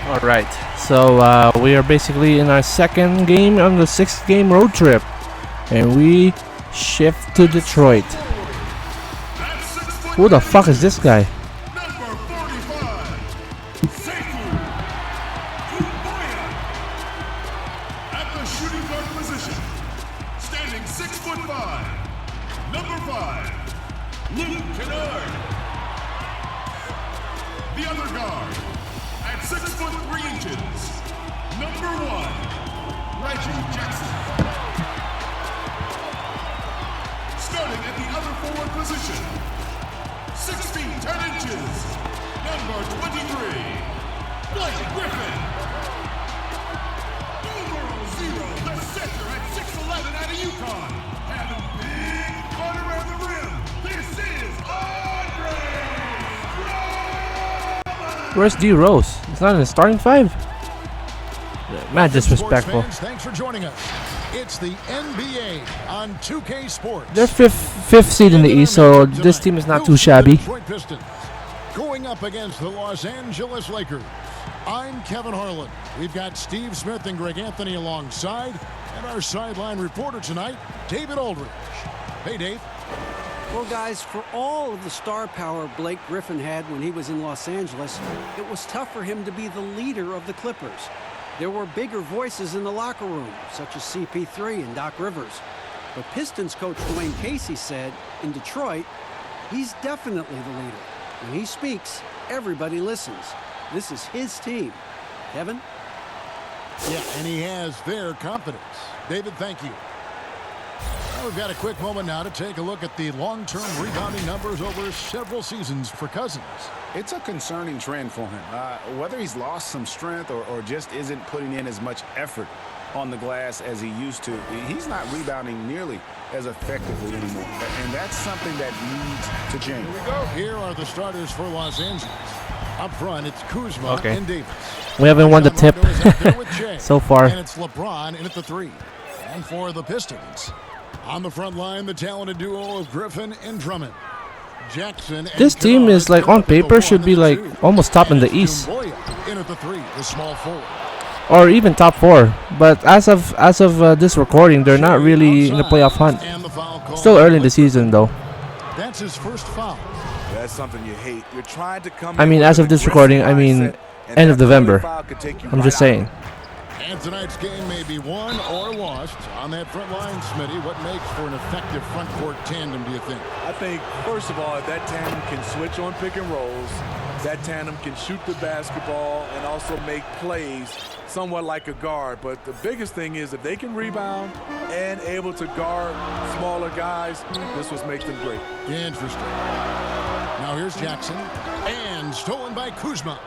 Alright, so we are basically in our second game on the 6th game road trip. And we shift to Detroit. Who the fuck is this guy? The other guard, at 6 foot 3 inches, number 1, Reggie Jackson. Starting at the other forward position, 6 feet 10 inches, number 23, Blake Griffin. Numero 0, the center at 6'11" out of Yukon, having big fun around the rim. This is Andre. Where's D Rose? He's not in the starting 5? Mad disrespectful. Thanks for joining us. It's the NBA on 2K Sports. They're fifth seed in the East, so this team is not too shabby. Going up against the Los Angeles Lakers. I'm Kevin Harlan. We've got Steve Smith and Greg Anthony alongside, and our sideline reporter tonight, David Aldridge. Hey, Dave. Well, guys, for all of the star power Blake Griffin had when he was in Los Angeles, it was tough for him to be the leader of the Clippers. There were bigger voices in the locker room, such as CP3 and Doc Rivers. But Pistons coach Dwayne Casey said, in Detroit, he's definitely the leader. When he speaks, everybody listens. This is his team. Kevin? Yeah, and he has their confidence. David, thank you. Well, we've got a quick moment now to take a look at the long-term rebounding numbers over several seasons for Cousins. It's a concerning trend for him. Whether he's lost some strength or just isn't putting in as much effort on the glass as he used to, he's not rebounding nearly as effectively anymore. And that's something that needs to change. Here we go. Here are the starters for Los Angeles. Up front, it's Kuzma and Davis. We haven't won the tip so far. And it's LeBron in at the 3. And for the Pistons, on the front line, the talented duo of Griffin and Drummond. Jackson. This team is like on paper should be like almost top in the East, in at the 3, the small forward. or even top 4. But as of this recording, they're not really in the playoff hunt. Still early in the season, though. That's his first foul. That's something you hate. You're trying to come. I mean, as of this recording, I mean end of November. I'm just saying. And tonight's game may be won or lost on that front line, Smitty. What makes for an effective front court tandem, do you think? I think, first of all, if that tandem can switch on pick and rolls, that tandem can shoot the basketball and also make plays somewhat like a guard. But the biggest thing is if they can rebound and able to guard smaller guys, this will make them great. Interesting. Now here's Jackson, and stolen by Kuzma.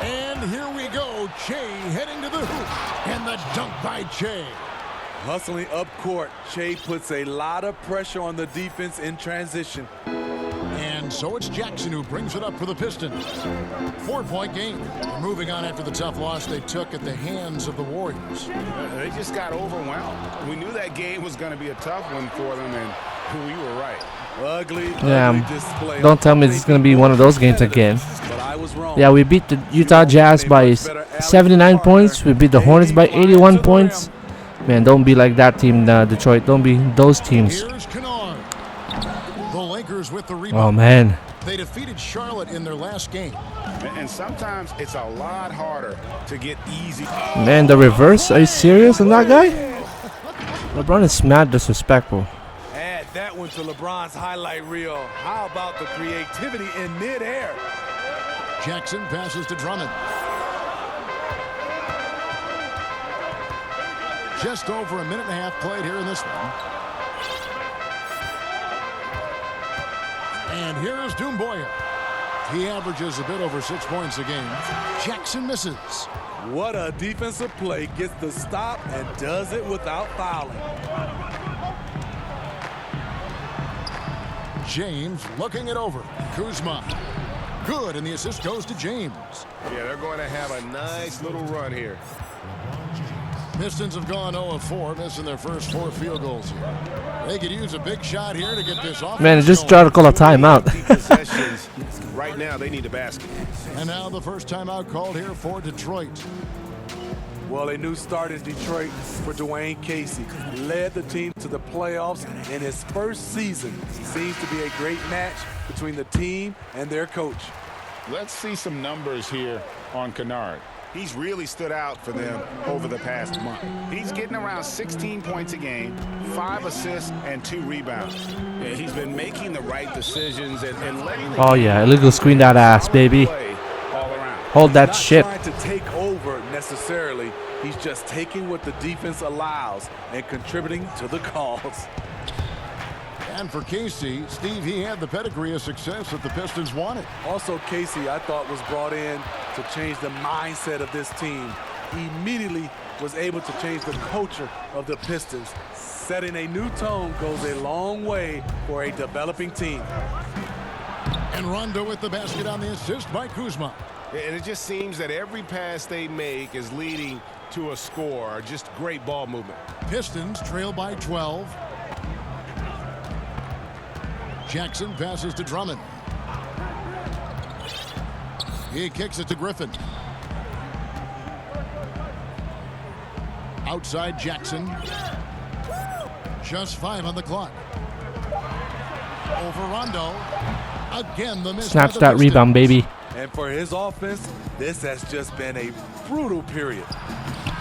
And here we go, Che heading to the hoop, and the dunk by Che. Hustling up court, Che puts a lot of pressure on the defense in transition. And so it's Jackson who brings it up for the Pistons. 4-point game. And moving on after the tough loss they took at the hands of the Warriors. They just got overwhelmed. We knew that game was going to be a tough one for them, and we were right. Ugly display. Don't tell me it's going to be one of those games again. But I was wrong. Yeah, we beat the Utah Jazz by 79 points. We beat the Hornets by 81 points. Man, don't be like that team, Detroit. Don't be those teams. Here's Kennard. The Lakers with the rebound. Oh, man. They defeated Charlotte in their last game. And sometimes it's a lot harder to get easy. Man, the reverse? Are you serious on that guy? LeBron is mad disrespectful. Add that one to LeBron's highlight reel. How about the creativity in midair? Jackson passes to Drummond. Just over a minute and a half played here in this one. And here's Doumbouya. He averages a bit over 6 points a game. Jackson misses. What a defensive play. Gets the stop and does it without fouling. James looking it over. Kuzma. Good, and the assist goes to James. Yeah, they're going to have a nice little run here. Pistons have gone 0 of 4, missing their first 4 field goals here. They could use a big shot here to get this off. Man, just try to call a timeout. Possessions. Right now, they need a basket. And now the first timeout called here for Detroit. Well, a new start in Detroit for Dwayne Casey. Led the team to the playoffs in his first season. Seems to be a great match between the team and their coach. Let's see some numbers here on Kennard. He's really stood out for them over the past month. He's getting around 16 points a game, 5 assists, and 2 rebounds. Yeah, he's been making the right decisions and letting the Oh yeah, illegal screen that ass, baby. play all around. Hold that Not shit. trying to take over necessarily. He's just taking what the defense allows and contributing to the cause. And for Casey, Steve, he had the pedigree of success that the Pistons wanted. Also, Casey, I thought, was brought in to change the mindset of this team. He immediately was able to change the culture of the Pistons. Setting a new tone goes a long way for a developing team. And Rondo with the basket on the assist by Kuzma. And it just seems that every pass they make is leading to a score. Just great ball movement. Pistons trail by 12. Jackson passes to Drummond. He kicks it to Griffin. Outside Jackson. Just 5 on the clock. Over Rondo. Again, the miss. Snatch by the that Pistons. rebound, baby. And for his offense, this has just been a brutal period.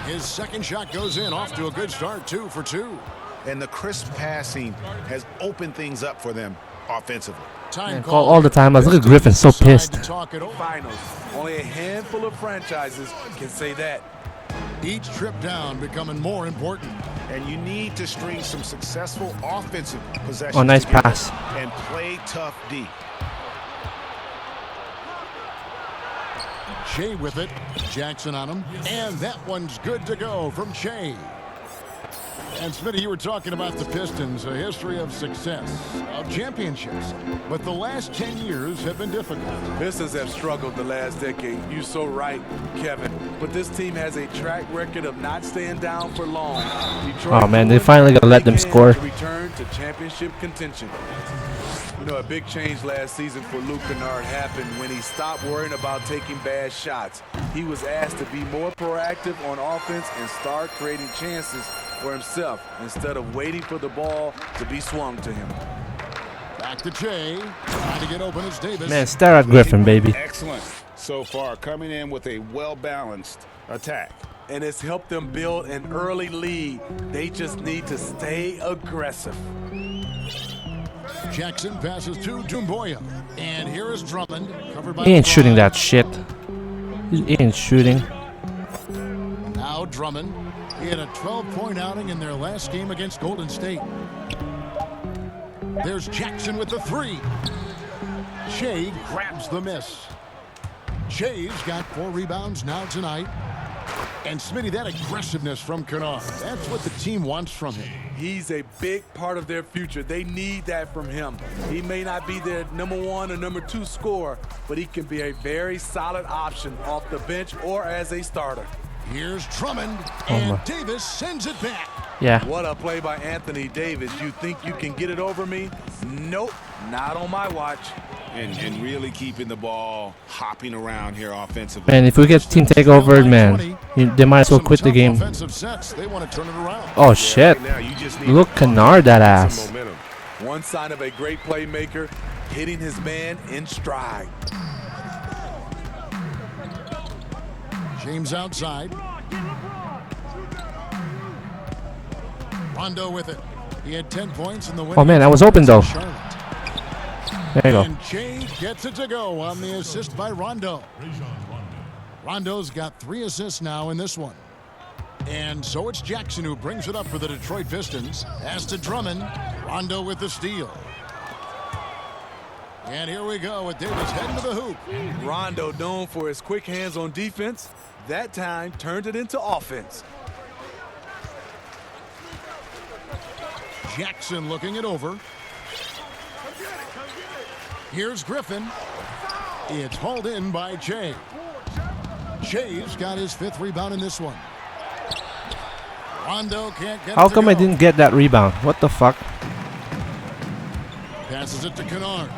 His second shot goes in, off to a good start, 2 for 2. And the crisp passing has opened things up for them offensively. Time Man, call all the time. Look at Griffin, so Decide pissed. to talk it over. Finals. Only a handful of franchises can say that. Each trip down becoming more important. And you need to string some successful offensive possessions Oh, nice together pass. and play tough D. Shea with it. Jackson on him. And that one's good to go from Shea. And Smitty, you were talking about the Pistons, a history of success, of championships. But the last 10 years have been difficult. Pistons have struggled the last decade. You're so right, Kevin. But this team has a track record of not staying down for long. Detroit Oh man, they finally gotta let them score. to return to championship contention. You know, a big change last season for Luke Kennard happened when he stopped worrying about taking bad shots. He was asked to be more proactive on offense and start creating chances for himself instead of waiting for the ball to be swung to him. Back to Shea. Trying to get open as Davis. Man, stare at Griffin, baby. Excellent so far, coming in with a well-balanced attack. And it's helped them build an early lead. They just need to stay aggressive. Jackson passes to Doumbouya. And here is Drummond. Covered by He ain't shooting LeBron. that shit. He ain't shooting. Now Drummond. He had a 12-point outing in their last game against Golden State. There's Jackson with the 3. Shea grabs the miss. Shea's got 4 rebounds now tonight. And Smitty, that aggressiveness from Kennard, that's what the team wants from him. He's a big part of their future. They need that from him. He may not be their number 1 or number 2 scorer, but he can be a very solid option off the bench or as a starter. Here's Drummond, Oh and my. Davis sends it back. Yeah. What a play by Anthony Davis. You think you can get it over me? Nope, not on my watch. And really keeping the ball hopping around here offensively. Man, if we get team takeover, man, they might as well Some quit the tough game. offensive sets. They want to turn it around. Oh shit. Right now, you just need Look, to come Kennard, that up with ass. some momentum. One sign of a great playmaker, hitting his man in stride. James outside. Rondo with it. He had 10 points in the win. Oh man, I was open though. Charlotte. There you go. And Shea gets it to go on the assist by Rondo. Rondo's got 3 assists now in this one. And so it's Jackson who brings it up for the Detroit Pistons. As to Drummond, Rondo with the steal. And here we go with Davis heading to the hoop. Rondo, known for his quick hands on defense, that time turned it into offense. Jackson looking it over. Here's Griffin. It's hauled in by Shea. Shea's got his 5th rebound in this one. Rondo can't get How it to come I go. didn't get that rebound? What the fuck? Passes it to Kennard.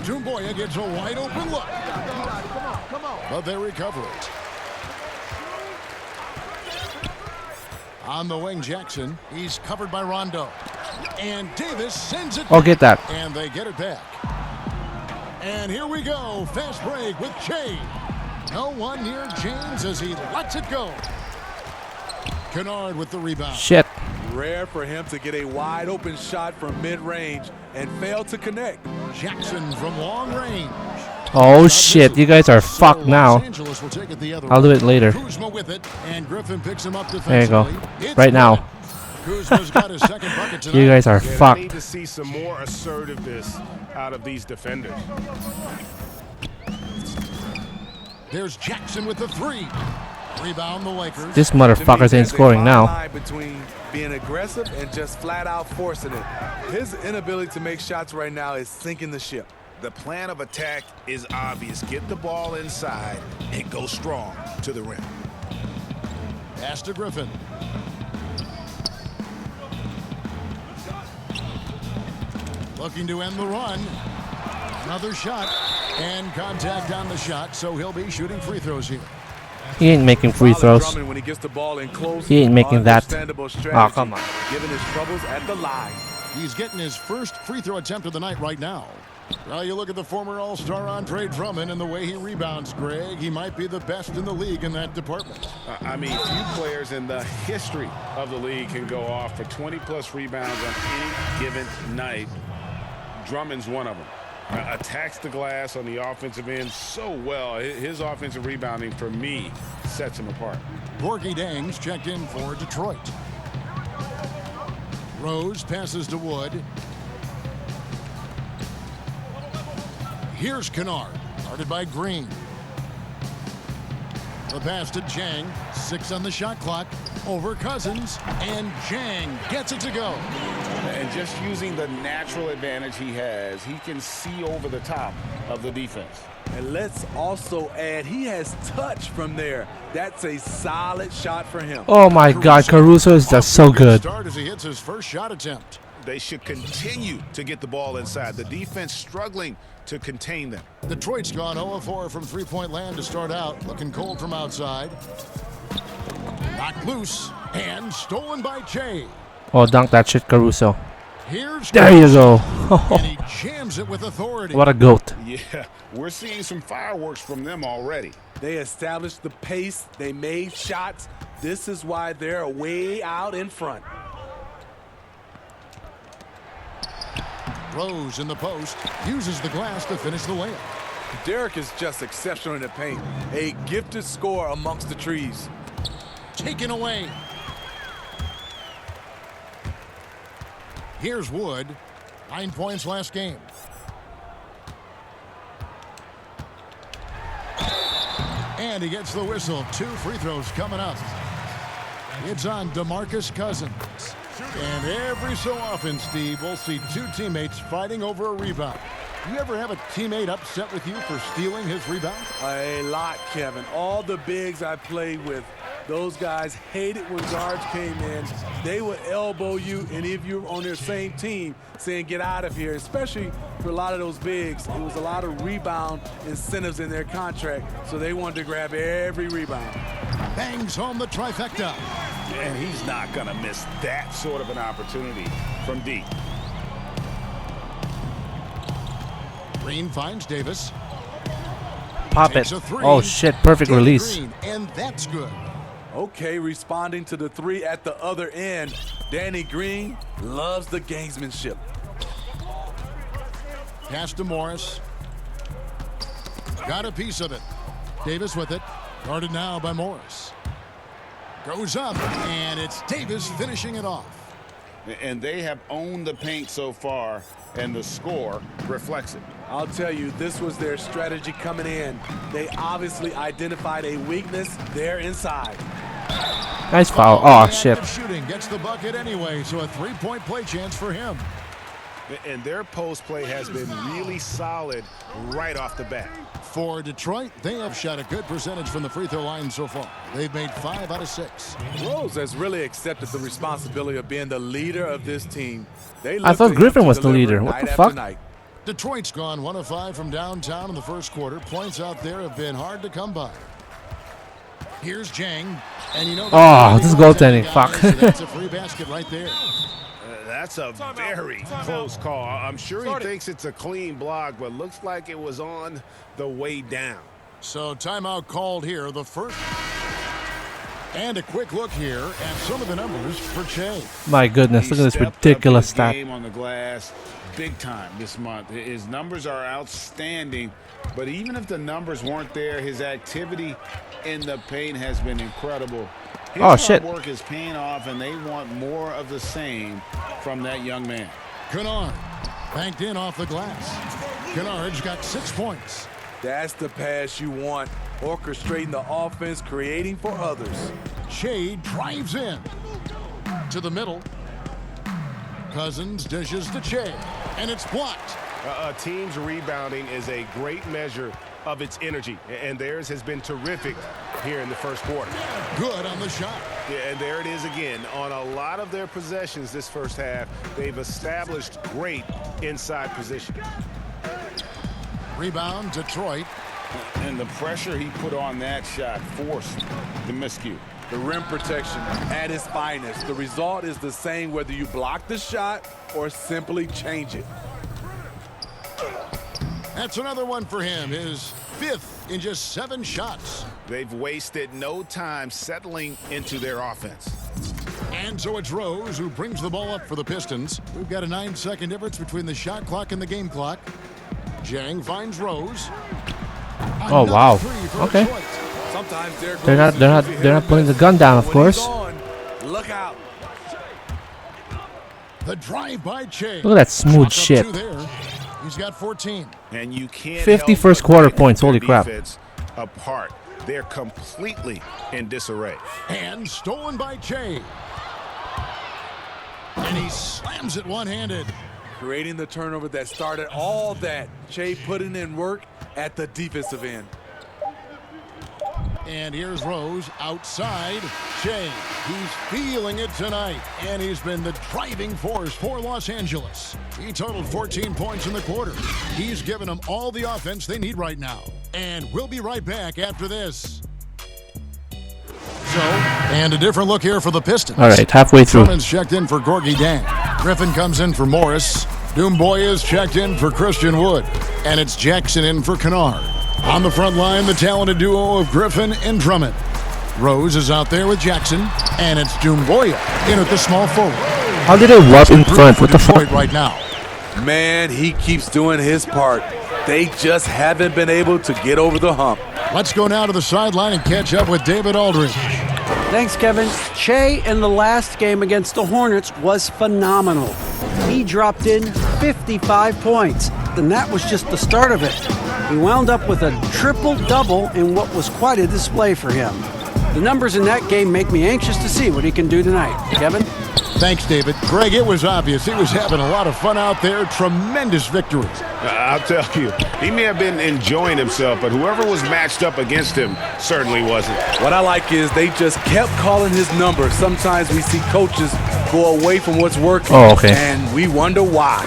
Tumboya gets a wide open look. But they recover it. On the wing, Jackson. He's covered by Rondo. And Davis sends it. Oh, get that. And they get it back. And here we go. Fast break with Che. No one near James as he lets it go. Kennard with the rebound. Shit. Rare for him to get a wide open shot from mid-range and fail to connect. Jackson from long range. Oh shit, you guys are fucked now. I'll do it later. Kuzma with it, and Griffin picks him up There you go. defensively. It's Right now. Kuzma's got his second bucket tonight. You guys are Yeah, they need fucked. to see some more assertiveness out of these defenders. There's Jackson with the three. Rebound the Lakers. This To me, motherfuckers ain't there's a scoring fine now. line between being aggressive and just flat out forcing it. His inability to make shots right now is sinking the ship. The plan of attack is obvious. Get the ball inside and go strong to the rim. Pass to Griffin. Looking to end the run. Another shot. And contact on the shot, so he'll be shooting free throws here. He ain't making free Solid throws. Drummond when he gets the ball in close. He ain't making that. Understandable strategy, Oh, come on. Given his troubles at the line. He's getting his first free throw attempt of the night right now. Well, you look at the former All-Star Andre Drummond and the way he rebounds, Greg. He might be the best in the league in that department. I mean, few players in the history of the league can go off for 20-plus rebounds on any given night. Drummond's one of them. Attacks the glass on the offensive end so well. His offensive rebounding, for me, sets him apart. Gorgie Dangs checked in for Detroit. Rose passes to Wood. Here's Kennard, guarded by Green. The pass to Jang, 6 on the shot clock, over Cousins, and Jang gets it to go. And just using the natural advantage he has, he can see over the top of the defense. And let's also add, he has touch from there. That's a solid shot for him. Oh my god, Caruso is just so good. Start as he hits his first shot attempt. They should continue to get the ball inside. The defense struggling to contain them. Detroit's gone 0-4 from three-point land to start out. Looking cold from outside. Knocked loose and stolen by Che. Oh, dunk that shit, Caruso. Here's There you go. and he jams it with authority. What a goat. Yeah, we're seeing some fireworks from them already. They established the pace. They made shots. This is why they're way out in front. Rose in the post, uses the glass to finish the layup. Derek is just exceptional in the paint. A gifted scorer amongst the trees. Taken away. Here's Wood. 9 points last game. And he gets the whistle. 2 free throws coming up. It's on DeMarcus Cousins. And every so often, Steve, we'll see 2 teammates fighting over a rebound. You ever have a teammate upset with you for stealing his rebound? A lot, Kevin. All the bigs I played with, those guys hated when guards came in. They would elbow you, and if you're on their same team, saying get out of here, especially for a lot of those bigs. It was a lot of rebound incentives in their contract, so they wanted to grab every rebound. Bangs home the trifecta. And he's not going to miss that sort of an opportunity from deep. Green finds Davis. Pop it. Takes a 3. Oh shit, perfect Danny release. Green, and that's good. Okay, responding to the 3 at the other end. Danny Green loves the gamesmanship. Pass to Morris. Got a piece of it. Davis with it. Guarded now by Morris. Goes up, and it's Davis finishing it off. And they have owned the paint so far, and the score reflects it. I'll tell you, this was their strategy coming in. They obviously identified a weakness there inside. Nice foul. Oh shit. Shooting gets the bucket anyway, so a 3-point play chance for him. And their post play has been really solid right off the bat. For Detroit, they have shot a good percentage from the free throw line so far. They've made 5 out of 6. Rose has really accepted the responsibility of being the leader of this team. I thought Griffin was the leader. What the fuck? Detroit's gone 1 of 5 from downtown in the first quarter. Points out there have been hard to come by. Here's Jang. And you know, oh, this is goaltending. Fuck. So that's a free basket right there. That's a very close call. I'm sure he thinks it's a clean block, but looks like it was on the way down. So timeout called here. The first. And a quick look here at some of the numbers for Che. My goodness, look at this ridiculous stat. Game on the glass big time this month. His numbers are outstanding, but even if the numbers weren't there, his activity in the paint has been incredible. His hard work is paying off, and they want more of the same from that young man. Kennard banked in off the glass. Kennard's got 6 points. That's the pass you want. Orchestrating the offense, creating for others. Shea drives in to the middle. Cousins dishes to Che, and it's blocked. A team's rebounding is a great measure of its energy, and theirs has been terrific here in the first quarter. Good on the shot. Yeah, and there it is again. On a lot of their possessions this first half, they've established great inside position. Rebound, Detroit. And the pressure he put on that shot forced the miscue. The rim protection at its finest. The result is the same whether you block the shot or simply change it. That's another one for him. His 5th in just 7 shots. They've wasted no time settling into their offense. And so it's Rose who brings the ball up for the Pistons. We've got a 9-second difference between the shot clock and the game clock. Jang finds Rose. Oh wow. Okay. Sometimes They're not putting the gun down, of course. Look out. The drive by Che. Look at that smooth shit. He's got 14. And you can't 50 first quarter points. Holy crap. Apart. They're completely in disarray. And stolen by Che. And he slams it one-handed. Creating the turnover that started all that. Che putting in work at the defensive end. And here's Rose outside. Che, he's feeling it tonight. And he's been the driving force for Los Angeles. He totaled 14 points in the quarter. He's given them all the offense they need right now. And we'll be right back after this. So, and a different look here for the Pistons. All right, halfway through. Drummond's checked in for Gorgie Dan. Griffin comes in for Morris. Doomboy is checked in for Christian Wood. And it's Jackson in for Kennard. On the front line, the talented duo of Griffin and Drummond. Rose is out there with Jackson. And it's Doomboy in at the small forward. How did they warp in front? What the fuck? Right now. Man, he keeps doing his part. They just haven't been able to get over the hump. Let's go now to the sideline and catch up with David Aldridge. Thanks, Kevin. Che in the last game against the Hornets was phenomenal. He dropped in 55 points, and that was just the start of it. He wound up with a triple-double in what was quite a display for him. The numbers in that game make me anxious to see what he can do tonight. Kevin? Thanks, David. Greg, it was obvious. He was having a lot of fun out there. Tremendous victories. I'll tell you, he may have been enjoying himself, but whoever was matched up against him certainly wasn't. What I like is they just kept calling his number. Sometimes we see coaches go away from what's working, and we wonder why.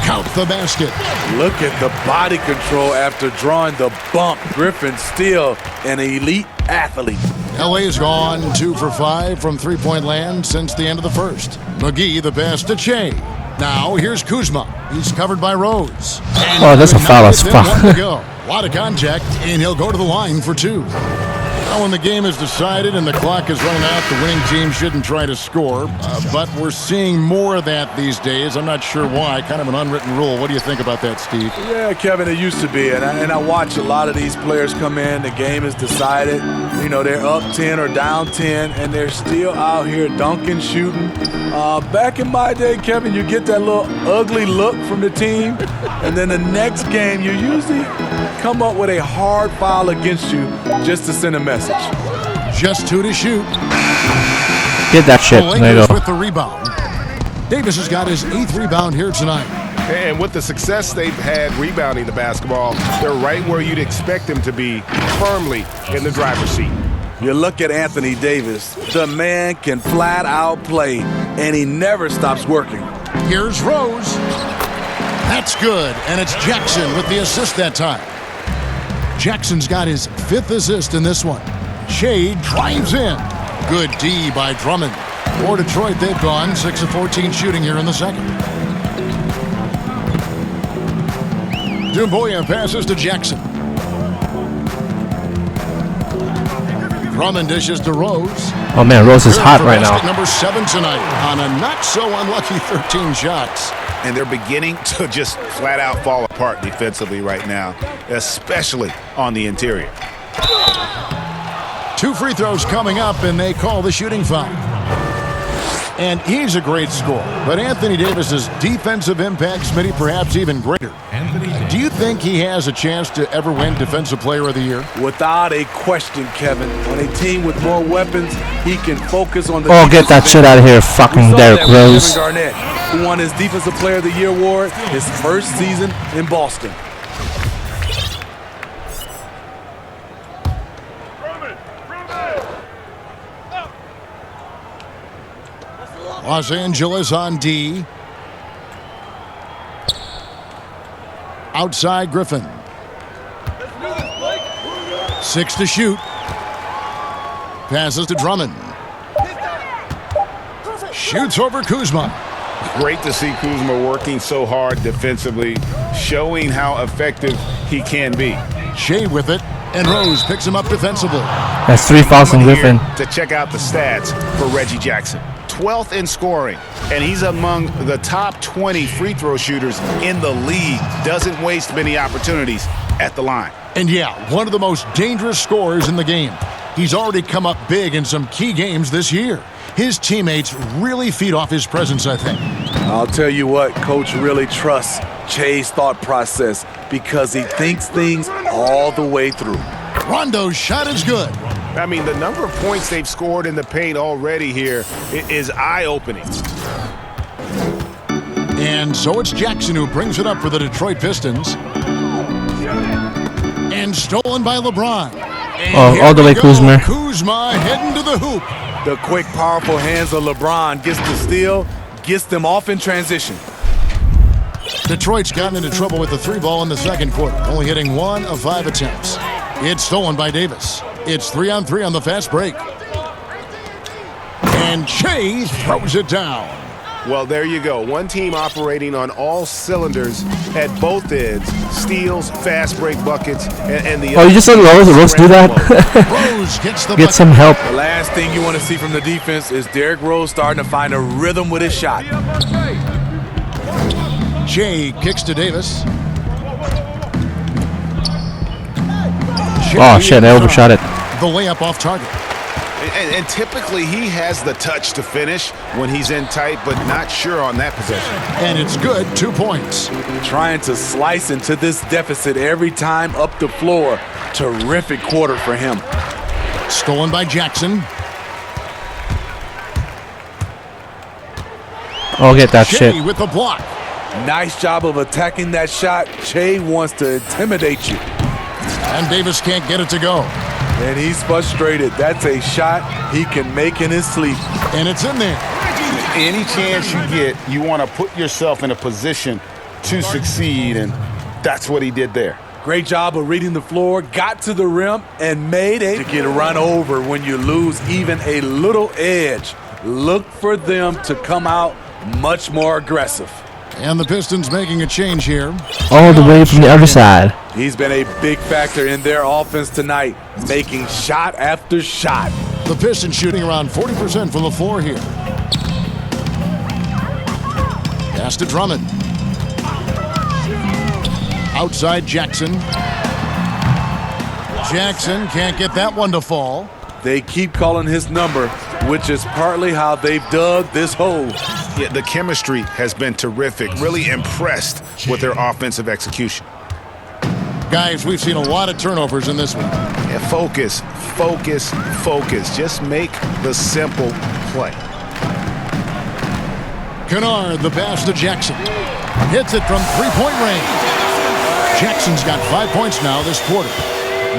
Count the basket. Look at the body control after drawing the bump. Griffin still an elite athlete. LA's gone 2 for 5 from three-point land since the end of the first. McGee the pass to Che. Now here's Kuzma. He's covered by Rose. Oh, that's a foul spot. A lot of contact, and he'll go to the line for 2. Now when the game is decided and the clock is running out, the winning team shouldn't try to score. But we're seeing more of that these days. I'm not sure why. Kind of an unwritten rule. What do you think about that, Steve? Yeah, Kevin, it used to be. And I watch a lot of these players come in. The game is decided. You know, they're up 10 or down 10, and they're still out here dunking, shooting. Back in my day, Kevin, you get that little ugly look from the team. And then the next game, you usually come up with a hard foul against you just to send a message. Just 2 to shoot. Get that shit. There you go. With the rebound. Davis has got his 8th rebound here tonight. And with the success they've had rebounding the basketball, they're right where you'd expect them to be, firmly in the driver's seat. You look at Anthony Davis, the man can flat out play, and he never stops working. Here's Rose. That's good, and it's Jackson with the assist that time. Jackson's got his 5th assist in this one. Shea drives in. Good D by Drummond. For Detroit, they've gone 6 of 14 shooting here in the second. Dumboya passes to Jackson. Drummond dishes to Rose. Oh man, Rose is hot right now. Number 7 tonight on a not so unlucky 13 shots. And they're beginning to just flat out fall apart defensively right now, especially on the interior. 2 free throws coming up, and they call the shooting foul. And he's a great scorer, but Anthony Davis's defensive impact, Smitty, perhaps even greater. Do you think he has a chance to ever win Defensive Player of the Year? Without a question, Kevin. On a team with more weapons, he can focus on the. Oh, get that shit out of here, fucking Derrick Rose. Kevin Garnett, who won his Defensive Player of the Year award his first season in Boston. Los Angeles on D. Outside Griffin. 6 to shoot. Passes to Drummond. Shoots over Kuzma. Great to see Kuzma working so hard defensively, showing how effective he can be. Shea with it, and Rose picks him up defensively. That's 3 fouls on Griffin. To check out the stats for Reggie Jackson. 12th in scoring, and he's among the top 20 free throw shooters in the league. Doesn't waste many opportunities at the line. And yeah, one of the most dangerous scorers in the game. He's already come up big in some key games this year. His teammates really feed off his presence, I think. I'll tell you what, Coach really trusts Che's thought process because he thinks things all the way through. Rondo's shot is good. I mean, the number of points they've scored in the paint already here is eye-opening. And so it's Jackson who brings it up for the Detroit Pistons. And stolen by LeBron. Oh, all the way Kuzma. Kuzma heading to the hoop. The quick, powerful hands of LeBron gets the steal, gets them off in transition. Detroit's gotten into trouble with the 3-ball in the second quarter, only hitting 1 of 5 attempts. It's stolen by Davis. It's 3-on-3 on the fast break. And Shea throws it down. Well, there you go. One team operating on all cylinders at both ends. Steals, fast break buckets, and the Oh, you just let Rose do that? Rose gets the Get bucket. some help. The last thing you want to see from the defense is Derrick Rose starting to find a rhythm with his shot. Shea kicks to Davis. Oh shit, I overshot it. The layup off target. And typically he has the touch to finish when he's in tight, but not sure on that possession. And it's good, 2 points. Trying to slice into this deficit every time up the floor. Terrific quarter for him. Stolen by Jackson. Oh, get that Shea shit. with the block. Nice job of attacking that shot. Che wants to intimidate you. And Davis can't get it to go. And he's frustrated. That's a shot he can make in his sleep. And it's in there. Any chance you get, you want to put yourself in a position to succeed, and that's what he did there. Great job of reading the floor, got to the rim, and made a to get run over when you lose even a little edge. Look for them to come out much more aggressive. And the Pistons making a change here. All the way from the other side. He's been a big factor in their offense tonight, making shot after shot. The Pistons shooting around 40% from the floor here. Pass to Drummond. Outside Jackson. Jackson can't get that one to fall. They keep calling his number, which is partly how they've dug this hole. Yeah, the chemistry has been terrific. Really impressed with their offensive execution. Guys, we've seen a lot of turnovers in this one. Yeah, focus, focus, focus. Just make the simple play. Kennard, the pass to Jackson. Hits it from three-point range. Jackson's got 5 points now this quarter.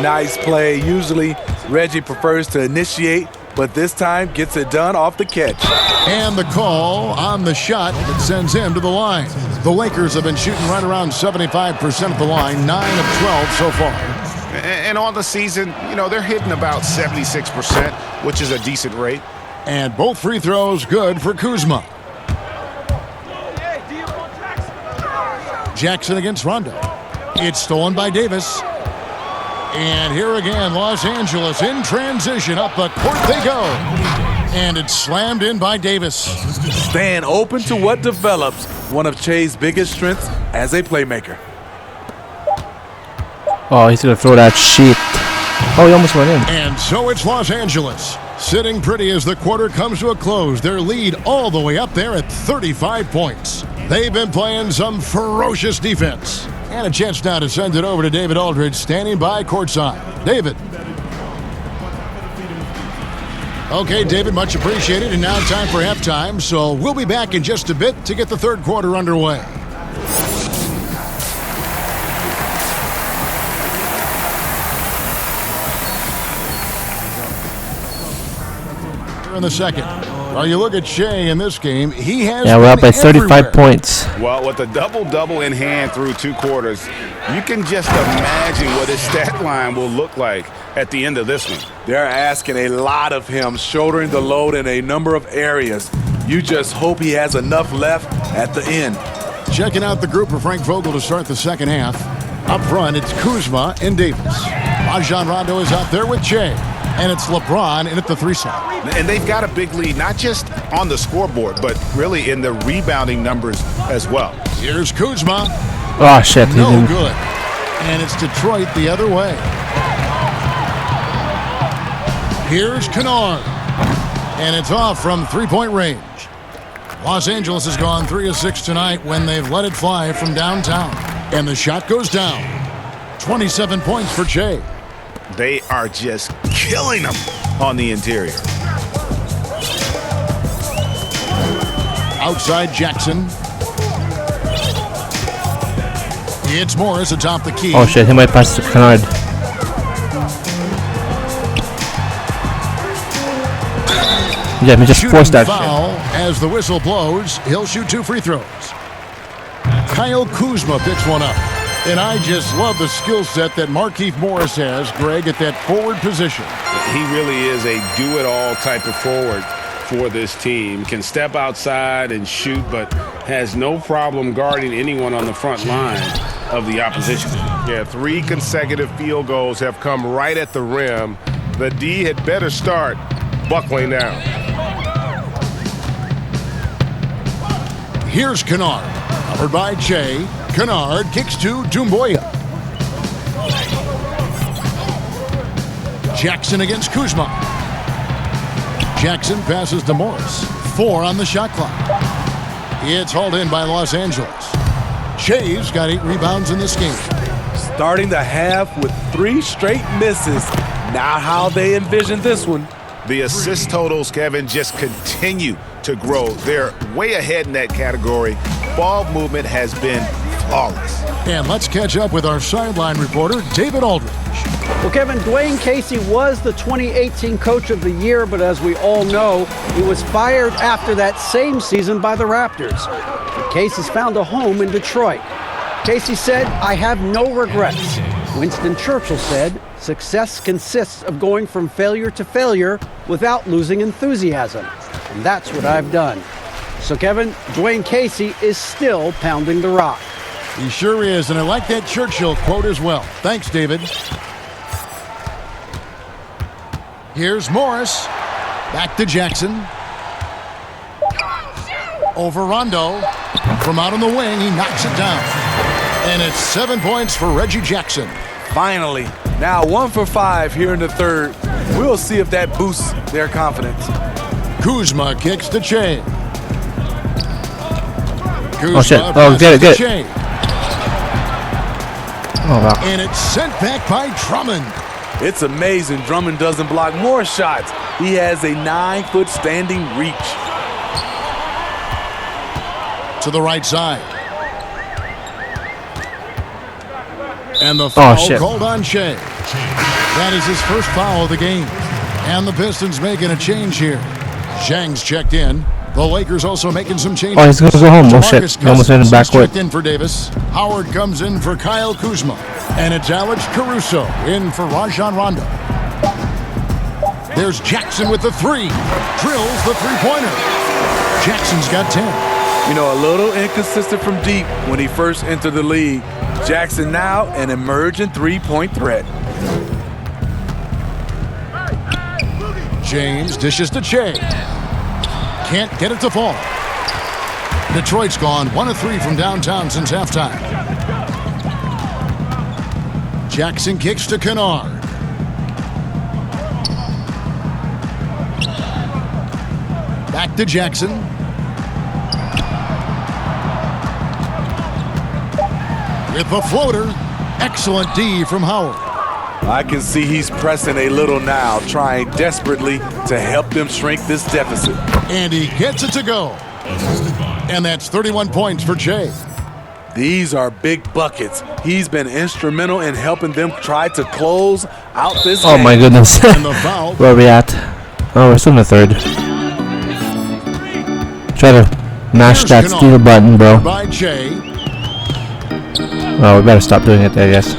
Nice play. Usually Reggie prefers to initiate, but this time gets it done off the catch. And the call on the shot that sends him to the line. The Lakers have been shooting right around 75% of the line, 9 of 12 so far. And on the season, you know, they're hitting about 76%, which is a decent rate. And both free throws good for Kuzma. Jackson against Rondo. It's stolen by Davis. And here again, Los Angeles in transition. Up the court they go. And it's slammed in by Davis. Staying open to what develops, one of Che's biggest strengths as a playmaker. Oh, he's going to throw that shit. Oh, he almost went in. And so it's Los Angeles, sitting pretty as the quarter comes to a close. Their lead all the way up there at 35 points. They've been playing some ferocious defense. And a chance now to send it over to David Aldridge, standing by courtside. David. Okay, David, much appreciated. And now time for halftime. So we'll be back in just a bit to get the third quarter underway. In the second. Well, you look at Shea in this game, he has we're up by 35 everywhere. points. Well, with a double-double in hand through 2 quarters, you can just imagine what his stat line will look like at the end of this one. They're asking a lot of him, shouldering the load in a number of areas. You just hope he has enough left at the end. Checking out the group for Frank Vogel to start the second half. Up front, it's Kuzma and Davis. Rajon Rondo is out there with Shea. And it's LeBron in at the 3 side. And they've got a big lead, not just on the scoreboard, but really in the rebounding numbers as well. Here's Kuzma. Oh, shit. He No didn't. good. And it's Detroit the other way. Here's Kennard. And it's off from three-point range. Los Angeles has gone 3 of 6 tonight when they've let it fly from downtown. And the shot goes down. 27 points for Shea. They are just killing them on the interior. Outside Jackson. It's Morris atop the key. Oh, shit. He might pass to Kennard. Yeah, he just Shooting forced that foul as the whistle blows. He'll shoot 2 free throws. Kyle Kuzma picks one up. And I just love the skill set that Markieff Morris has, Greg, at that forward position. He really is a do-it-all type of forward for this team. Can step outside and shoot, but has no problem guarding anyone on the front line of the opposition. Yeah, 3 consecutive field goals have come right at the rim. The D had better start buckling down. Here's Kennard, covered by Shea. Kennard kicks to Doumbouya. Jackson against Kuzma. Jackson passes to Morris. 4 on the shot clock. It's hauled in by Los Angeles. Shea's got 8 rebounds in this game. Starting the half with 3 straight misses. Not how they envisioned this one. The assist totals, Kevin, just continue to grow. They're way ahead in that category. Ball movement has been flawless. And let's catch up with our sideline reporter, David Aldridge. Well, Kevin, Dwayne Casey was the 2018 Coach of the Year, but as we all know, he was fired after that same season by the Raptors. Casey's found a home in Detroit. Casey said, "I have no regrets." Winston Churchill said, "Success consists of going from failure to failure without losing enthusiasm." And that's what I've done. So, Kevin, Dwayne Casey is still pounding the rock. He sure is, and I like that Churchill quote as well. Thanks, David. Here's Morris. Back to Jackson. Over Rondo. From out on the wing, he knocks it down. And it's 7 points for Reggie Jackson. Finally. Now 1 for 5 here in the third. We'll see if that boosts their confidence. Kuzma kicks to Shea. Oh, shit. Oh, get it, get it. Shea. Oh, wow. And it's sent back by Drummond. It's amazing Drummond doesn't block more shots. He has a 9-foot standing reach. To the right side. And the foul shit. called on Shea. That is his first foul of the game. And the Pistons making a change here. Zhang's checked in. The Lakers also making some changes. Oh, he's going to go home. Oh, shit. DeMarcus He almost hit him Cousins backcourt. checked in for Davis. Howard comes in for Kyle Kuzma. And it's Alex Caruso in for Rajon Rondo. There's Jackson with the three. Drills the three-pointer. Jackson's got 10. You know, a little inconsistent from deep when he first entered the league. Jackson now an emerging three-point threat. James dishes to Shea. Can't get it to fall. Detroit's gone 1 of 3 from downtown since halftime. Jackson kicks to Kennard. Back to Jackson. With the floater. Excellent D from Howard. I can see he's pressing a little now, trying desperately to help them shrink this deficit. And he gets it to go. And that's 31 points for Shea. These are big buckets. He's been instrumental in helping them try to close out this game. Oh, my goodness. And the foul. Where are we at? Oh, we're still in the third. Try to mash that steel button, bro. By Shea. Oh, we better stop doing it, I guess.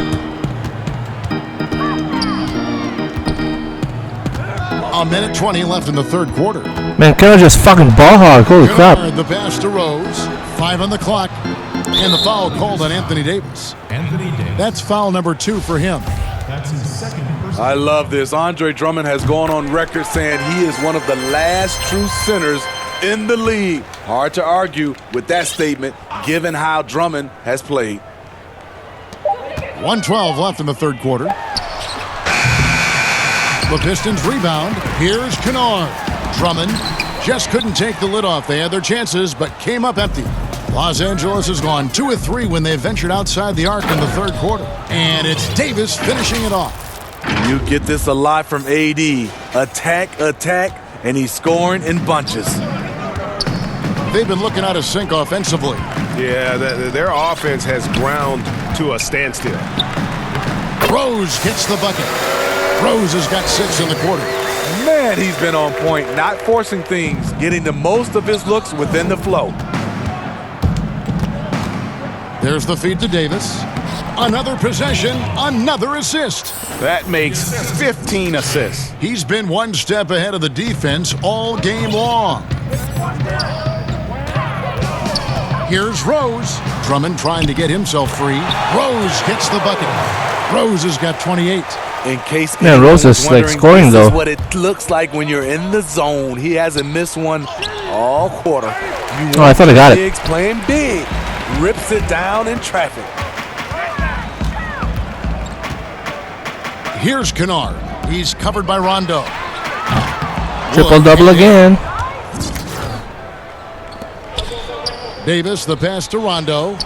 A minute 20 left in the third quarter. Man, Kennard just fucking ball hog. Holy crap. Kennard, the pass to Rose. 5 on the clock. And the foul called on Anthony Davis. That's foul number 2 for him. That's his second personal. I love this. Andre Drummond has gone on record saying he is one of the last true centers in the league. Hard to argue with that statement, given how Drummond has played. 1:12 left in the third quarter. The Pistons rebound. Here's Kennard. Drummond just couldn't take the lid off. They had their chances, but came up empty. Los Angeles has gone 2 of 3 when they ventured outside the arc in the third quarter. And it's Davis finishing it off. You get this a lot from AD. Attack, attack, and he's scoring in bunches. They've been looking out of sync offensively. Yeah, their offense has ground to a standstill. Rose gets the bucket. Rose has got 6 in the quarter. Man, he's been on point, not forcing things, getting the most of his looks within the flow. There's the feed to Davis. Another possession, another assist. That makes 15 assists. He's been one step ahead of the defense all game long. Here's Rose. Drummond trying to get himself free. Rose gets the bucket. Rose has got 28. In case Man, Rose is like scoring this though. is what it looks like when you're in the zone. He hasn't missed one all quarter. Oh, I thought I got it. Biggs playing big. Rips it down in traffic. Here's Kennard. He's covered by Rondo. Triple-double again. Davis, the pass to Rondo.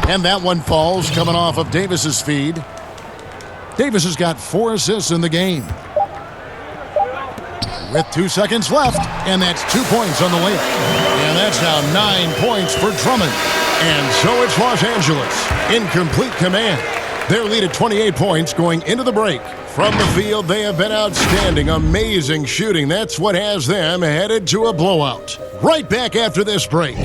And that one falls coming off of Davis's feed. Davis has got 4 assists in the game. With 2 seconds left, and that's 2 points on the layup. And that's now 9 points for Drummond. And so it's Los Angeles in complete command. Their lead at 28 points going into the break. From the field, they have been outstanding. Amazing shooting. That's what has them headed to a blowout. Right back after this break.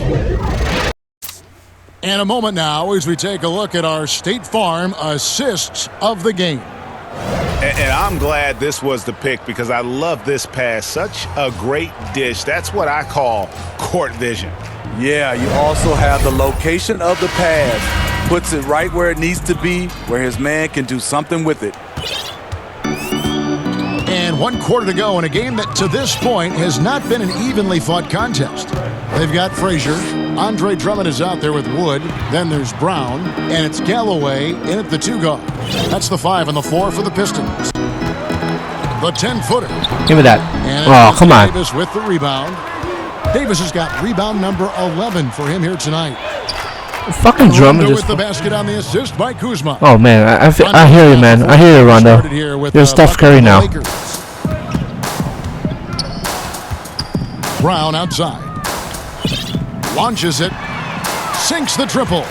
And a moment now as we take a look at our State Farm assists of the game. And I'm glad this was the pick because I love this pass. Such a great dish. That's what I call court vision. Yeah, you also have the location of the pass. Puts it right where it needs to be, where his man can do something with it. And 1 quarter to go in a game that to this point has not been an evenly fought contest. They've got Frazier. Andre Drummond is out there with Wood. Then there's Brown. And it's Galloway in at the 2 guard. That's the 5 and the 4 for the Pistons. The 10-footer. Give me that. And Oh, come on. Davis with the rebound. Davis has got rebound number 11 for him here tonight. Fucking Drummond Rondo just... with the basket on the assist by Kuzma. Oh, man. I hear you, man. I hear you, Rondo. You're Steph Curry now. Brown outside. Launches it. Sinks the triple.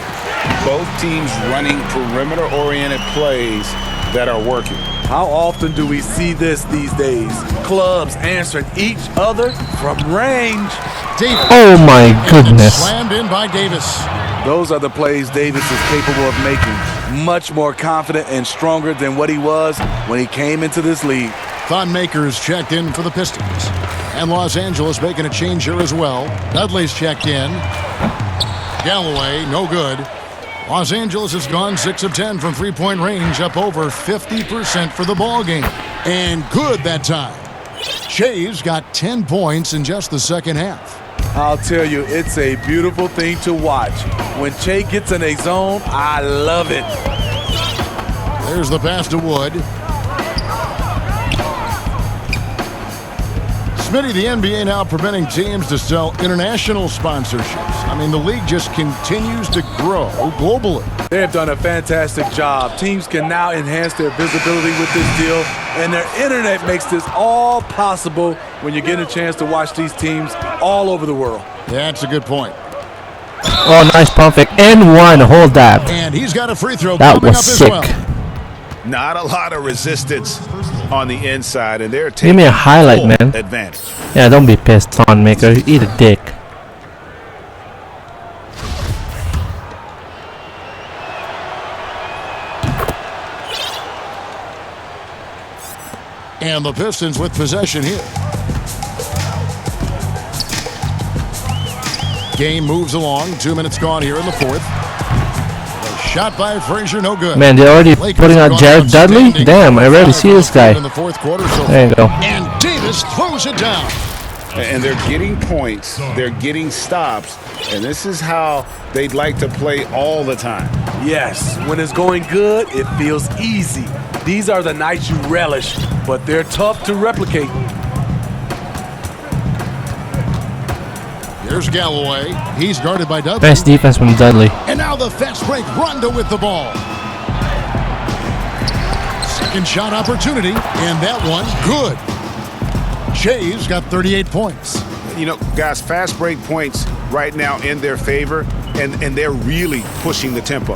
Both teams running perimeter-oriented plays that are working. How often do we see this these days? Clubs answering each other from range. Davis. Oh my goodness. Slammed in by Davis. Those are the plays Davis is capable of making. Much more confident and stronger than what he was when he came into this league. Thon Maker's checked in for the Pistons. And Los Angeles making a change here as well. Dudley's checked in. Galloway, no good. Los Angeles has gone 6 of 10 from three-point range, up over 50% for the ball game. And good that time. Shay's got 10 points in just the second half. I'll tell you, it's a beautiful thing to watch. When Che gets in a zone, I love it. There's the pass to Wood. Smitty, the NBA now permitting teams to sell international sponsorships. I mean, the league just continues to grow globally. They have done a fantastic job. Teams can now enhance their visibility with this deal, and their internet makes this all possible when you get a chance to watch these teams all over the world. That's a good point. Oh, nice pump fake. And one. Hold that. And he's got a free throw That coming was up sick. as well. Not a lot of resistance on the inside, and they're taking Give me a highlight, full man. advantage. Yeah, don't be pissed, Thon Maker. Eat a dick. And the Pistons with possession here. Game moves along. 2 minutes gone here in the fourth. A shot by Frazier, no good. Man, they're already Lakers putting have out gone Jared Dudley? outstanding. Damn, I rarely see this guy. In the fourth quarter so There you go. And Davis throws it down. And they're getting points, they're getting stops, and this is how they'd like to play all the time. Yes, when it's going good, it feels easy. These are the nights you relish, but they're tough to replicate. Here's Galloway. He's guarded by Dudley. Nice defense from Dudley. And now the fast break. Rondo with the ball. Second shot opportunity, and that one good. Shay's got 38 points. You know, guys, fast break points right now in their favor, and they're really pushing the tempo.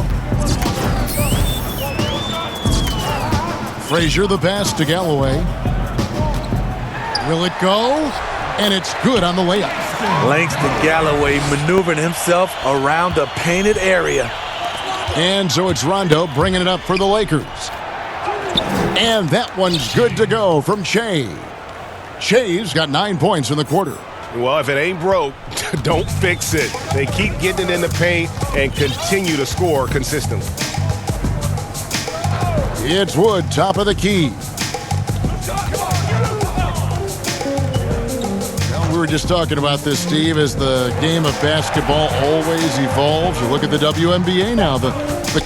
Frazier the pass to Galloway. Will it go? And it's good on the layup. Langston Galloway maneuvering himself around the painted area. And so it's Rondo bringing it up for the Lakers. And that one's good to go from Shea. Shea's got 9 points in the quarter. Well, if it ain't broke, don't fix it. They keep getting it in the paint and continue to score consistently. It's Wood, top of the key. Well, we were just talking about this, Steve, as the game of basketball always evolves. You look at the WNBA now, the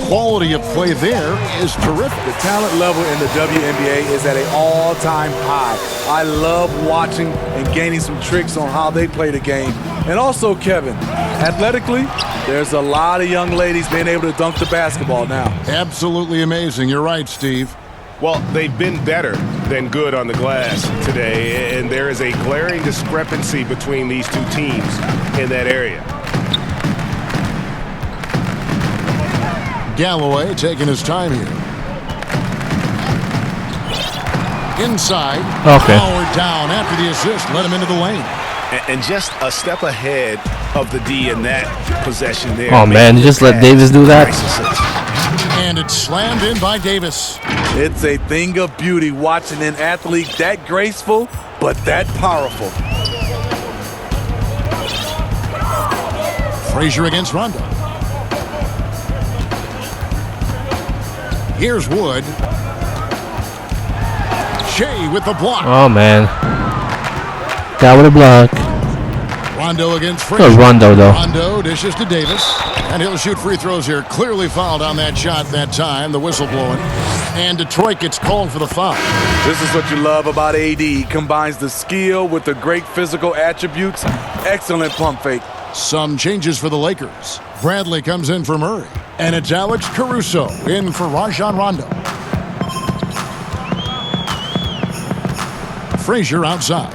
quality of play there is terrific. The talent level in the WNBA is at an all-time high. I love watching and gaining some tricks on how they play the game. And also, Kevin, athletically, there's a lot of young ladies being able to dunk the basketball now. Absolutely amazing. You're right, Steve. Well, they've been better than good on the glass today, and there is a glaring discrepancy between these two teams in that area. Galloway taking his time here. Inside. Okay. Powered down after the assist. Let him into the lane. And just a step ahead of the D in that possession there. Oh, man, you just let Davis do that? And it's slammed in by Davis. It's a thing of beauty watching an athlete that graceful, but that powerful. Frazier against Rondo. Here's Wood. Shea with the block. Oh, man. That with a block. Rondo against Frazier. Good Rondo, though. Rondo dishes to Davis. And he'll shoot free throws here. Clearly fouled on that shot that time. The whistle blowing. And Detroit gets called for the foul. This is what you love about AD. He combines the skill with the great physical attributes. Excellent pump fake. Some changes for the Lakers. Bradley comes in for Murray. And it's Alex Caruso in for Rajon Rondo. Frazier outside.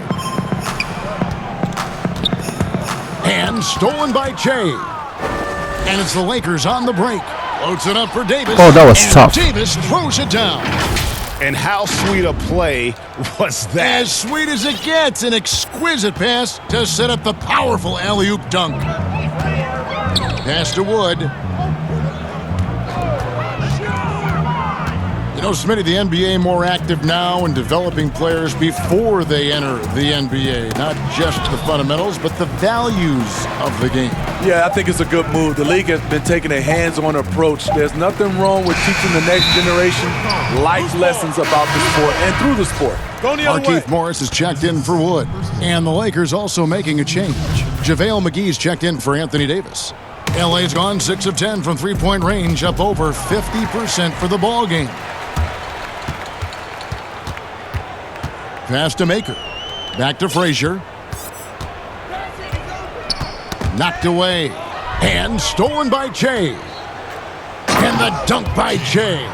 And stolen by Che. And it's the Lakers on the break. Floats it up for Davis. Oh, that was and tough. Davis throws it down. And how sweet a play was that? As sweet as it gets, an exquisite pass to set up the powerful alley-oop dunk. Pass to Wood. You know, Smitty, the NBA more active now in developing players before they enter the NBA. Not just the fundamentals, but the values of the game. Yeah, I think it's a good move. The league has been taking a hands-on approach. There's nothing wrong with teaching the next generation life lessons about the sport and through the sport. Go the other way. Markieff Morris is checked in for Wood. And the Lakers also making a change. JaVale McGee's checked in for Anthony Davis. LA's gone 6 of 10 from three-point range, up over 50% for the ball game. Pass to Maker. Back to Frazier. Knocked away. And stolen by Che. And the dunk by Che.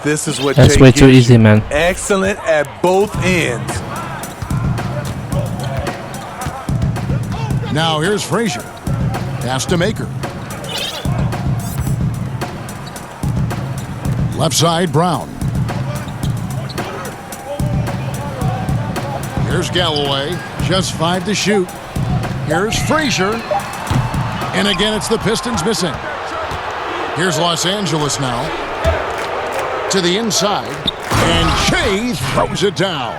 This is what That's Che way too gives easy, you. man. Excellent at both ends. Now here's Frazier. Pass to Maker. Left side, Brown. Here's Galloway. Just 5 to shoot. Here's Frazier. And again, it's the Pistons missing. Here's Los Angeles now. To the inside. And Che throws it down.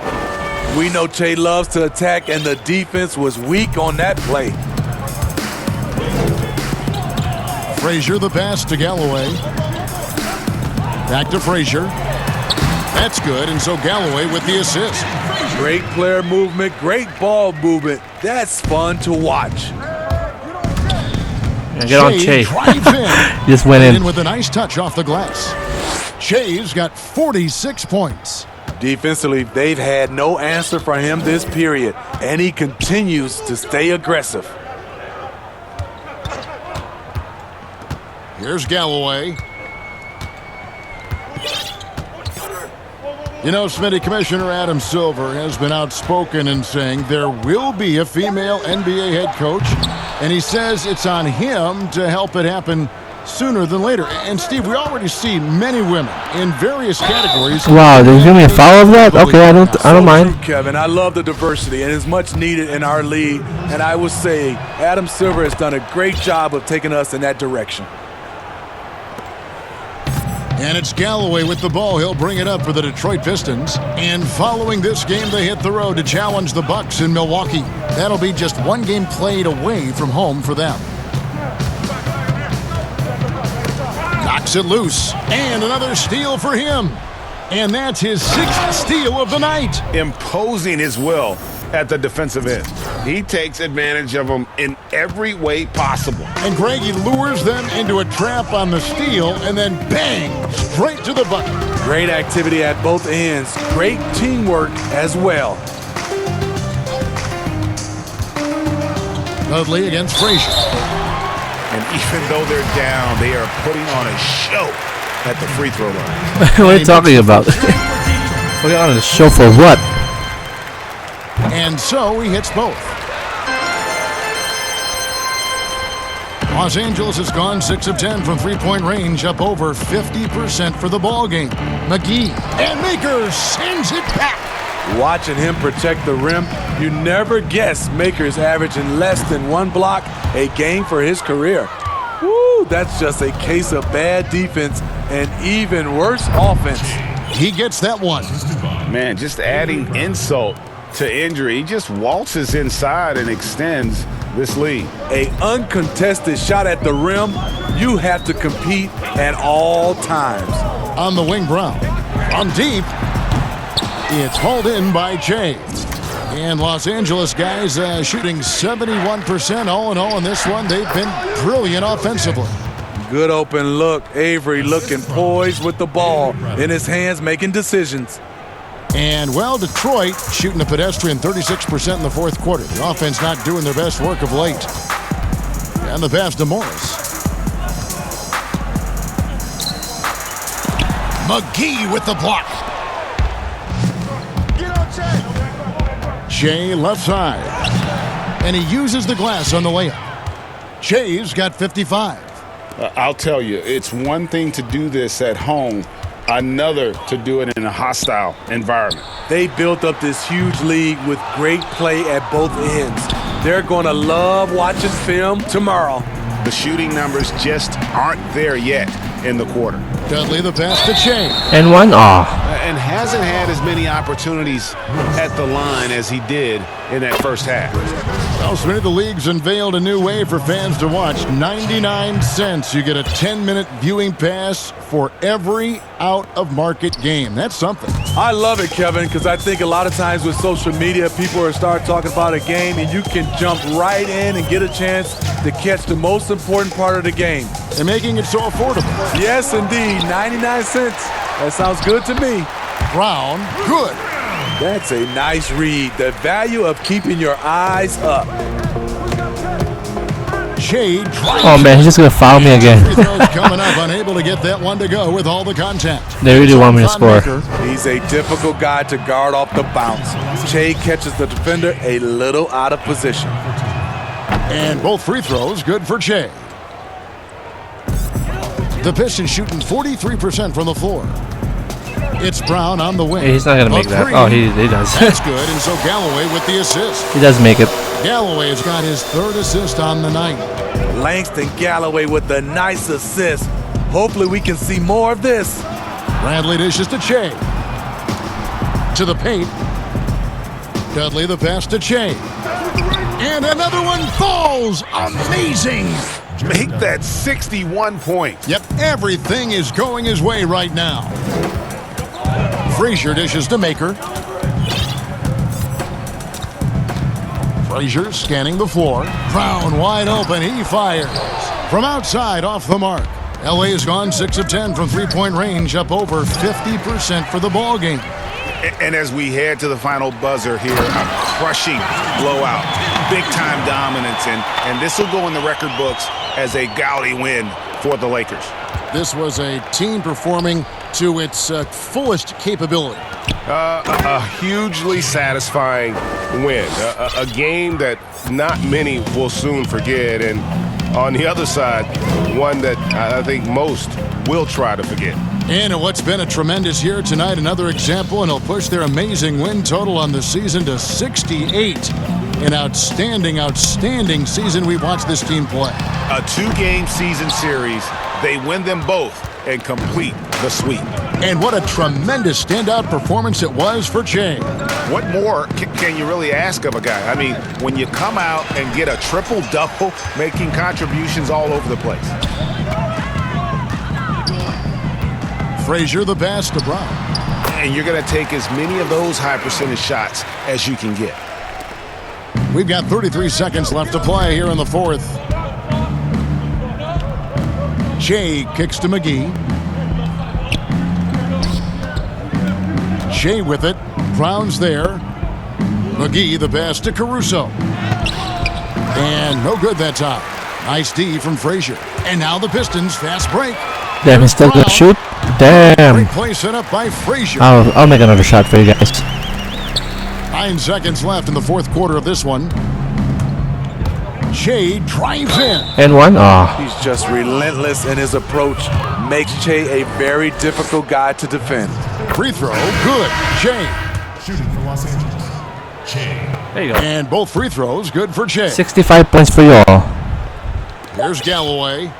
We know Che loves to attack, and the defense was weak on that play. Frazier the pass to Galloway. Back to Frazier. That's good, and so Galloway with the assist. Great player movement, great ball movement. That's fun to watch. Yeah, get on Che. Drives in. Just went in. With a nice touch off the glass. Che's got 46 points. Defensively, they've had no answer for him this period, and he continues to stay aggressive. Here's Galloway. You know, Smitty, Commissioner Adam Silver has been outspoken in saying there will be a female NBA head coach, and he says it's on him to help it happen sooner than later. And Steve, we already see many women in various categories. Wow, did you give me a foul of that? Okay, I don't mind. True, Kevin. I love the diversity, and it's much needed in our league. And I would say Adam Silver has done a great job of taking us in that direction. And it's Galloway with the ball. He'll bring it up for the Detroit Pistons. And following this game, they hit the road to challenge the Bucks in Milwaukee. That'll be just one game played away from home for them. Knocks it loose. And another steal for him. And that's his 6th steal of the night. Imposing his will at the defensive end. He takes advantage of them in every way possible. And Greg, he lures them into a trap on the steal, and then bang, straight to the bucket. Great activity at both ends. Great teamwork as well. Dudley against Frazier. And even though they're down, they are putting on a show at the free throw line. What are you talking about? Putting on a show for what? And so he hits both. Los Angeles has gone 6 of 10 from three-point range, up over 50% for the ball game. McGee and Maker sends it back. Watching him protect the rim, you never guess Maker's averaging less than 1 block a game for his career. Woo, that's just a case of bad defense and even worse offense. He gets that one. Man, just adding insult to injury. He just waltzes inside and extends this lead. A uncontested shot at the rim, you have to compete at all times. On the wing, Brown. On deep. It's hauled in by Che. And Los Angeles guys shooting 71% all in all in this one. They've been brilliant offensively. Good open look. Avery looking poised with the ball in his hands, making decisions. And, well, Detroit shooting a pedestrian 36% in the fourth quarter. The offense not doing their best work of late. And the pass to Morris. McGee with the block. Che left side. And he uses the glass on the layup. Che's got 55. I'll tell you, it's one thing to do this at home, another to do it in a hostile environment. They built up this huge lead with great play at both ends. They're going to love watching film tomorrow. The shooting numbers just aren't there yet in the quarter. Dudley the pass to Che. And one. And hasn't had as many opportunities at the line as he did in that first half. Well, Smitty, the league's unveiled a new way for fans to watch. 99 cents. You get a 10-minute viewing pass for every out-of-market game. That's something. I love it, Kevin, because I think a lot of times with social media, people are start talking about a game, and you can jump right in and get a chance to catch the most important part of the game. They're making it so affordable. Yes, indeed. 99 cents. That sounds good to me. Brown, good. That's a nice read. The value of keeping your eyes up. Che drives. Oh man, he's just gonna foul me again. Free throws coming up, unable to get that one to go with all the contact. They really want me to score. He's a difficult guy to guard off the bounce. Che catches the defender a little out of position. And both free throws good for Che. The Pistons shooting 43% from the floor. It's Brown on the wing. Hey, he's not gonna make that. Oh, he does. That's good, and so Galloway with the assist. He does make it. Galloway has got his third assist on the night. Langston Galloway with the nice assist. Hopefully we can see more of this. Bradley dishes to Che. To the paint. Dudley the pass to Che. And another one falls. Amazing. Make that 61 points. Yep, everything is going his way right now. Frazier dishes to Maker. Frazier scanning the floor. Brown wide open. He fires. From outside, off the mark. LA has gone 6 of 10 from three-point range, up over 50% for the ball game. And as we head to the final buzzer here, a crushing blowout. Big-time dominance, and this will go in the record books as a gaudy win for the Lakers. This was a team performing to its fullest capability. A hugely satisfying win. A game that not many will soon forget. And on the other side, one that I think most will try to forget. And in what's been a tremendous year tonight, another example, and he'll push their amazing win total on the season to 68. An outstanding, outstanding season we watched this team play. A 2-game season series. They win them both and complete the sweep. And what a tremendous standout performance it was for Che. What more can you really ask of a guy? I mean, when you come out and get a triple-double, making contributions all over the place. Frazier the pass to Brown. And you're going to take as many of those high-percentage shots as you can get. We've got 33 seconds left to play here in the fourth. Che kicks to McGee. Che with it. Brown's there. McGee the pass to Caruso. And no good that time. Nice D from Frazier. And now the Pistons fast break. Damn, he's still gonna shoot. Damn. Great play set up by Frazier. I'll make another shot for you guys. 9 seconds left in the fourth quarter of this one. Che drives in. And one. He's just relentless in his approach. Makes Che a very difficult guy to defend. Free throw, good. Che. Shooting for Los Angeles. Che. There you go. And both free throws, good for Che. 65 points for y'all. Here's Galloway.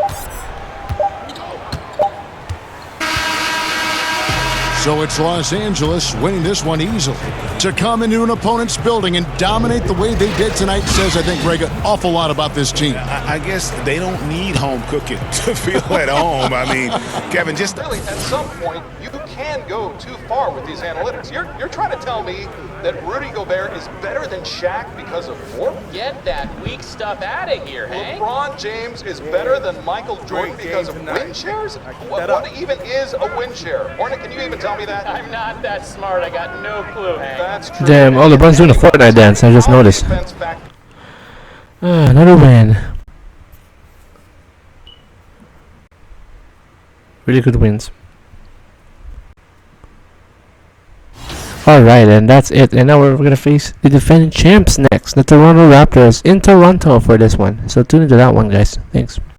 So it's Los Angeles winning this one easily. To come into an opponent's building and dominate the way they did tonight says, I think, Greg, an awful lot about this team. I guess they don't need home cooking to feel at home. I mean, Kevin, just... Really, at some point, you can go too far with these analytics. You're trying to tell me that Rudy Gobert is better than Shaq because of form? Get that weak stuff out of here, Hank. LeBron James is better than Michael Jordan because of win shares? What even is a win share? Hornet, can you even tell me that? I'm not that smart. I got no clue, Hank. That's true. Damn, oh, LeBron's doing a Fortnite dance. I just noticed. Another win. Really good wins. Alright, and that's it. And now we're going to face the defending champs next, the Toronto Raptors, in Toronto for this one. So tune into that one, guys. Thanks.